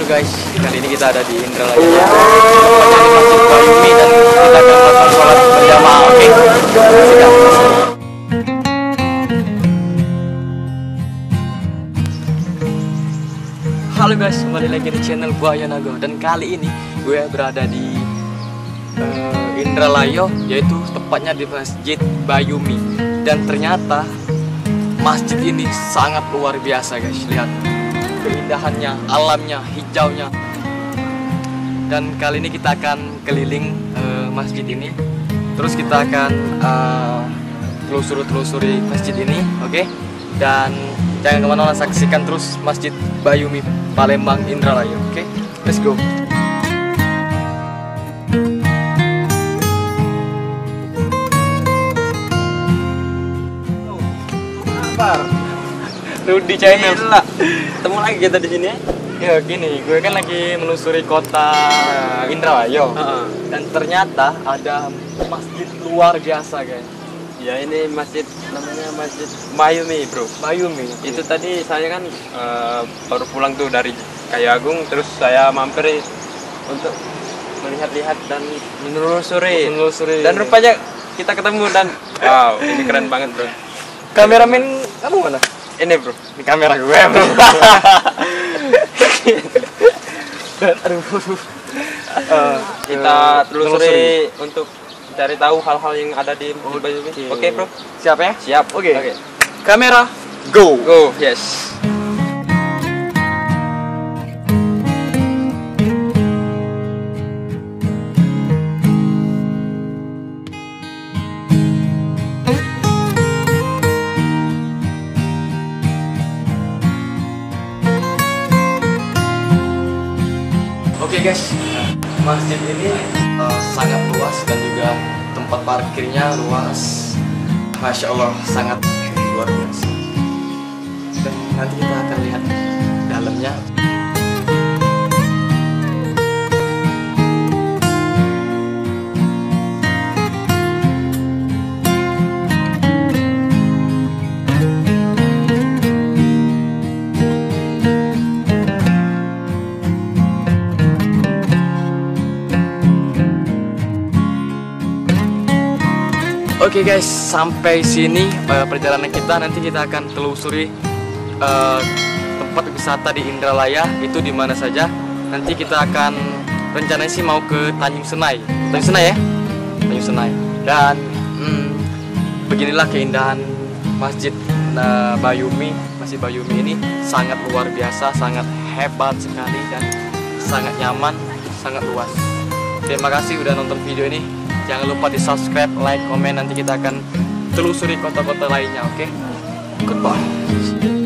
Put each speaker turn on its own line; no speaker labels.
guys, kali ini kita ada di Indralaya, tempatnya di Masjid Bayumi, dan kita akan melakukan sholat berjamaah. Oke, siap. Halo guys, kembali lagi di channel Buaya Naga, dan kali ini gue berada di Indralaya, yaitu tepatnya di Masjid Bayumi. Dan ternyata masjid ini sangat luar biasa guys, lihat keindahannya, alamnya, hijaunya. Dan kali ini kita akan keliling masjid ini, terus kita akan telusuri masjid ini, oke? Dan jangan kemana-mana, saksikan terus Masjid Bayumi Palembang Indralaya, oke? Let's go. Rudy channel.
Gila. Ketemu lagi kita di sini.
Ya gini, gue kan lagi menelusuri kota Indralaya. Dan ternyata ada masjid luar biasa guys.
Ya ini masjid, namanya Masjid Bayumi bro.
Bayumi.
Itu tadi saya kan baru pulang tuh dari Kayagung, terus saya mampir untuk melihat-lihat dan menelusuri. Dan rupanya kita ketemu, dan wow, ini keren banget bro.
Kameramen kamu mana?
Ini bro,
Di kamera gue bro. Dan aduh.
Kita telusuri untuk cari tahu hal-hal yang ada di Bayumi. Oke bro,
Siap ya?
siap.
Oke.
Oke.
Kamera go.
Go, yes.
Oke guys, masjid ini sangat luas dan juga tempat parkirnya luas. Masya Allah, sangat luar biasa. Dan nanti kita akan lihat dalamnya. Oke guys, sampai sini perjalanan kita. Nanti kita akan telusuri tempat wisata di Indralaya itu di mana saja. Nanti kita akan rencananya sih mau ke Tanjung Senai. Tanjung Senai ya? Tanjung Senai. Dan beginilah keindahan Masjid Bayumi. Masjid Bayumi ini sangat luar biasa, sangat hebat sekali dan sangat nyaman, sangat luas. Terima kasih udah nonton video ini. Jangan lupa di subscribe, like, komen. Nanti kita akan telusuri kota-kota lainnya, oke? Goodbye.